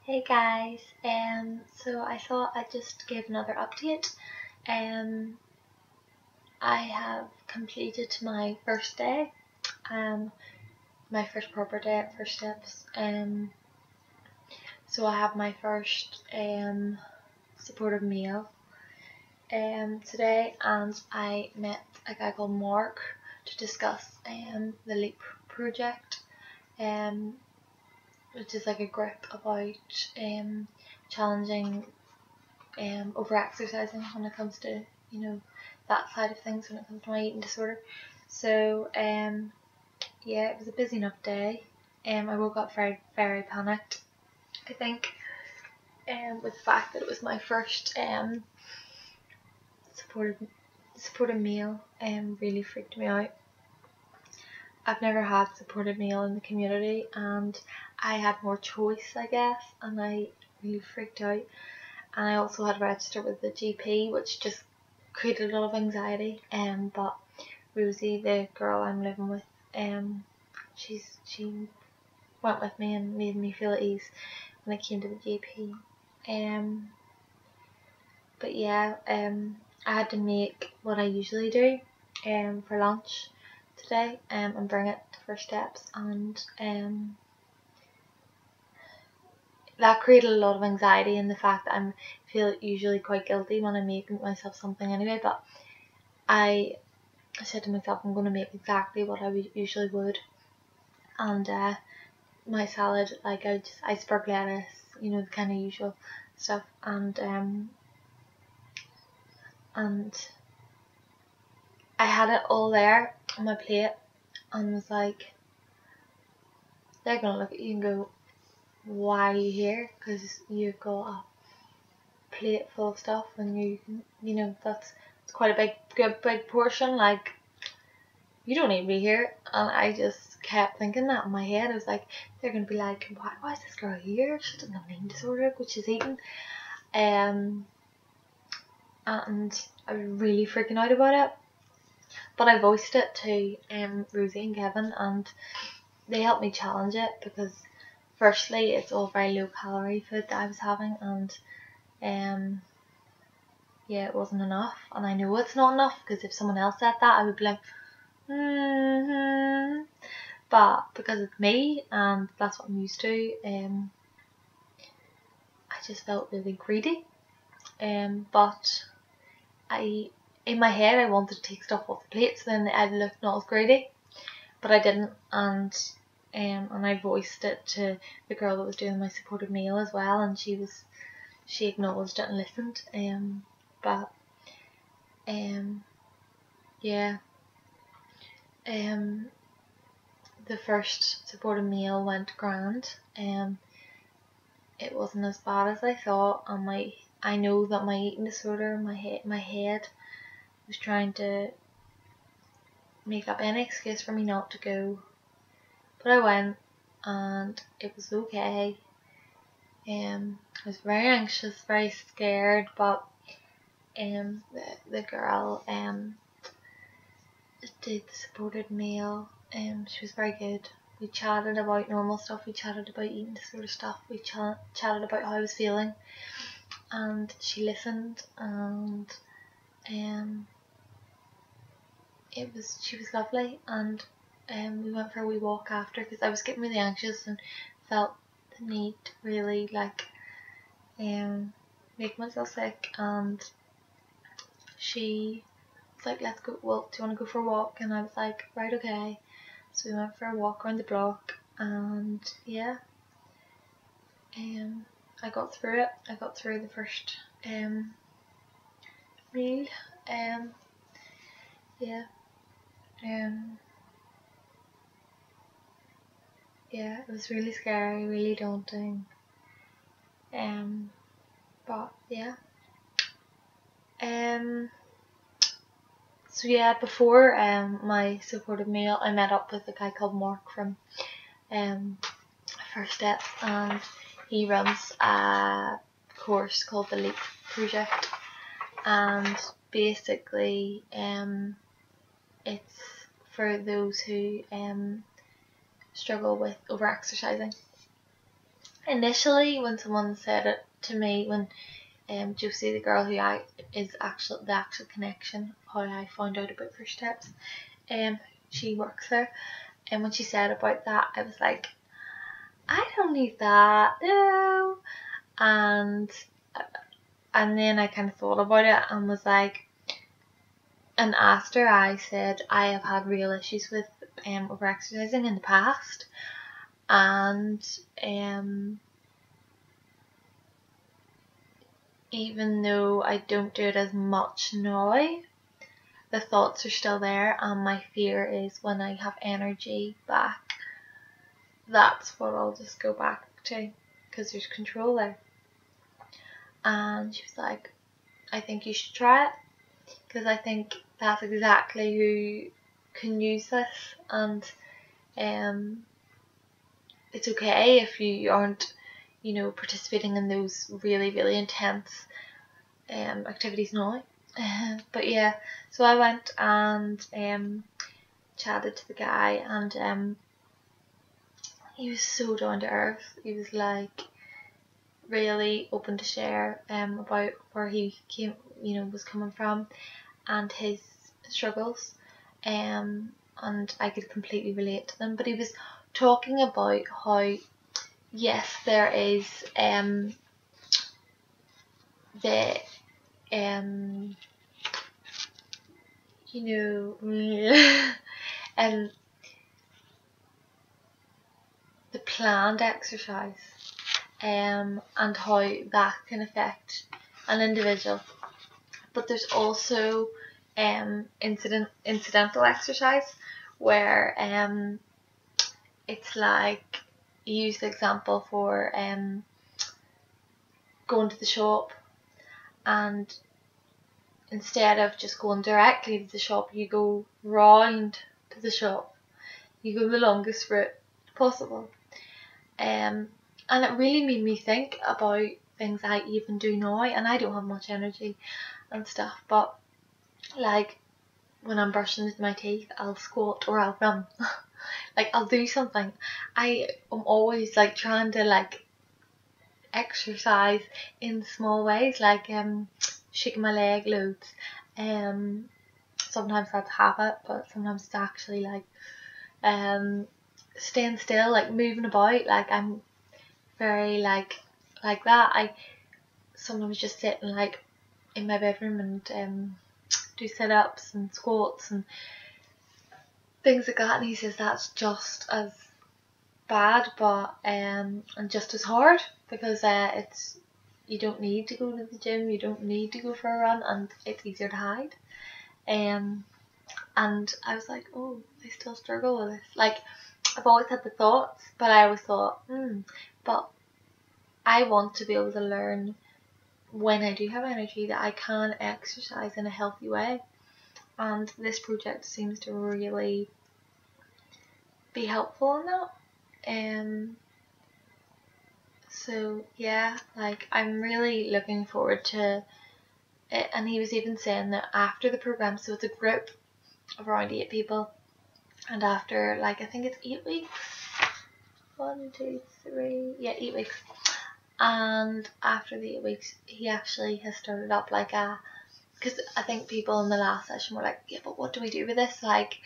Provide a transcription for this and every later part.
Hey guys, so I thought I'd just give another update. Um, I have completed my first day, my first proper day at First Steps. So I have my first supportive meal today, and I met a guy called Mark to discuss the LEAP project. Which is like a group about challenging over exercising when it comes to that side of things when it comes to my eating disorder. So yeah, it was a busy enough day. I woke up very panicked, I think, with the fact that it was my first supported meal. Really freaked me out. I've never had supported meal in the community, and I had more choice, I guess, and I really freaked out. And I also had registered with the GP, which just created a lot of anxiety. But Rosie, the girl I'm living with, she went with me and made me feel at ease when I came to the GP. But yeah, I had to make what I usually do for lunch today, and bring it to First Steps, and that created a lot of anxiety in the fact that I feel usually quite guilty when I make myself something anyway. But I said to myself, I'm going to make exactly what I usually would, and my salad, like I just iceberg lettuce, the kind of usual stuff, and I had it all there on my plate, and was like, they're gonna look at you and go, why are you here? Because you've got a plate full of stuff, and that's quite a big portion. Like, you don't need to be here. And I just kept thinking that in my head. I was like, they're gonna be like, why is this girl here? She doesn't have an eating disorder, but she's eating. And I was really freaking out about it. But I voiced it to Rosie and Kevin, and they helped me challenge it, because firstly, it's all very low calorie food that I was having, and yeah, it wasn't enough, and I know it's not enough, because if someone else said that, I would be like, but because it's me and that's what I'm used to, I just felt really greedy. But in my head, I wanted to take stuff off the plate, so then I'd look not as greedy, but I didn't, and I voiced it to the girl that was doing my supported meal as well, and she acknowledged it and listened. But yeah, the first supported meal went grand. It wasn't as bad as I thought, and I know that my eating disorder, my head was trying to make up any excuse for me not to go, but I went, and it was okay. I was very anxious, very scared, but the girl did the supported meal. She was very good. We chatted about normal stuff. We chatted about eating disorder stuff. We chatted about how I was feeling, and she listened. And she was lovely. And we went for a wee walk after, because I was getting really anxious and felt the need to really make myself sick. And she was like, let's go, well, do you want to go for a walk? And I was like, right, okay. So we went for a walk around the block, and yeah, I got through it. I got through the first meal. Yeah, yeah, it was really scary, really daunting. But yeah. So yeah, before my supported meal, I met up with a guy called Mark from First Steps, and he runs a course called the LEAP project, and basically it's for those who struggle with over exercising. initially when someone said it to me, when Josie, the girl who is the actual connection, how I found out about First Steps, she works there, and when she said about that, I was like, I don't need that, no. And then I kind of thought about it and was like, and after I said I have had real issues with over exercising in the past, and even though I don't do it as much now, the thoughts are still there, and my fear is when I have energy back, that's what I'll just go back to, because there's control there. And she was like, I think you should try it, because I think that's exactly who can use this, and it's okay if you aren't, participating in those really, really intense activities now. But yeah, so I went and chatted to the guy, and he was so down to earth. He was like really open to share about where he was coming from and his struggles, and I could completely relate to them. But he was talking about how, yes, there is the the planned exercise, and how that can affect an individual. But there's also incidental exercise where it's like, you use the example for going to the shop, and instead of just going directly to the shop, you go round to the shop. You go the longest route possible. And it really made me think about things I even do now, and I don't have much energy and stuff, but like when I'm brushing my teeth, I'll squat or I'll run. Like, I'll do something. I am always like trying to like exercise in small ways, like shaking my leg loads. Sometimes that's habit, but sometimes it's actually like staying still, like moving about. Like, I'm very like that. I sometimes just sit like in my bedroom and do sit-ups and squats and things like that, and he says that's just as bad, but and just as hard, because it's, you don't need to go to the gym, you don't need to go for a run, and it's easier to hide. And I was like, oh, I still struggle with this. Like, I've always had the thoughts, but I always thought, but I want to be able to learn when I do have energy that I can exercise in a healthy way. And this project seems to really be helpful in that. So yeah, like, I'm really looking forward to it. And he was even saying that after the program, so it's a group of around 8 people, and after, like, I think it's 8 weeks, 1, 2, 3, yeah, 8 weeks, and after the 8 weeks, he actually has started up like because I think people in the last session were like, yeah, but what do we do with this? Like,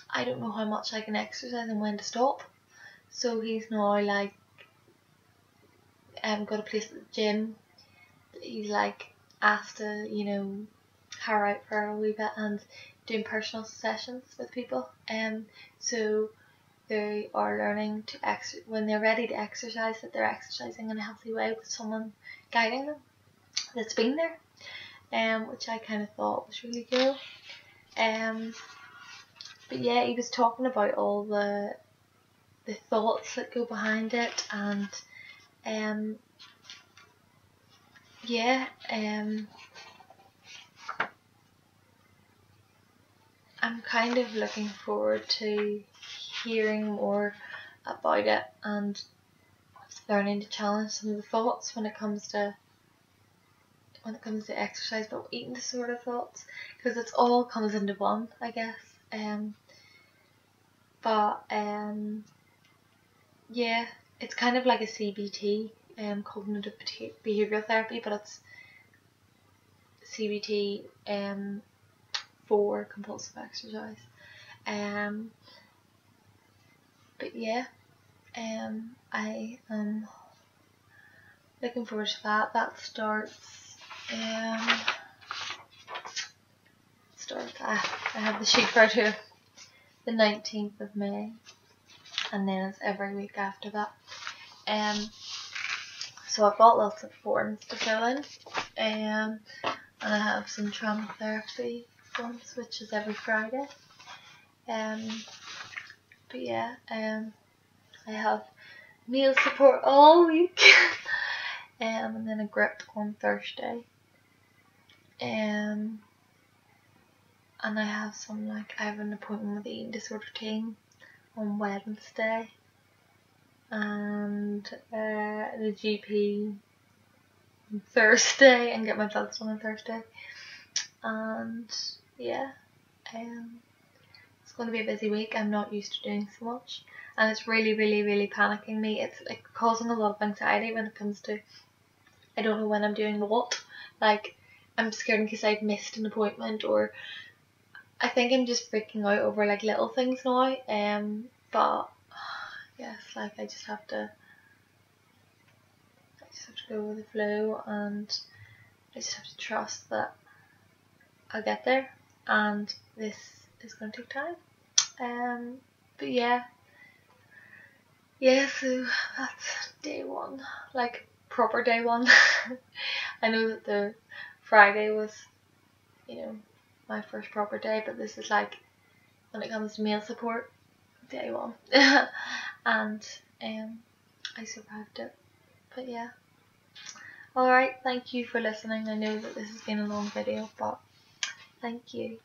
I don't know how much I can exercise and when to stop. So he's now like got a place at the gym. He's like asked to hire out for a wee bit and doing personal sessions with people. So they are learning to when they're ready to exercise, that they're exercising in a healthy way with someone guiding them that's been there. Which I kind of thought was really cool. But yeah, he was talking about all the thoughts that go behind it, and yeah, I'm kind of looking forward to hearing more about it and learning to challenge some of the thoughts when it comes to exercise, but eating disorder thoughts, because it's all comes into one, I guess. But yeah, it's kind of like a CBT, cognitive behavioural therapy, but it's CBT for compulsive exercise. But yeah, I am looking forward to that. That starts I have the shoot photo the 19th of May, and then it's every week after that. So I've got lots of forms to fill in, and I have some trauma therapy forms, which is every Friday. But yeah, I have meal support all week, and then a grip on Thursday. And I have I have an appointment with the eating disorder team on Wednesday, and the GP on Thursday, and get my bloods done on Thursday. And yeah, it's going to be a busy week. I'm not used to doing so much, and it's really, really, really panicking me. It's like causing a lot of anxiety when it comes to, I don't know when I'm doing what. Like, I'm scared in case I've missed an appointment, or I think I'm just freaking out over like little things now. But yes, like I just have to go with the flow, and I just have to trust that I'll get there, and this is going to take time. But yeah, so that's day one, like proper day one. I know that the Friday was, my first proper day, but this is like, when it comes to meal support, day one. And I survived it. But yeah. Alright, thank you for listening. I know that this has been a long video, but thank you.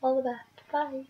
All the best. Bye.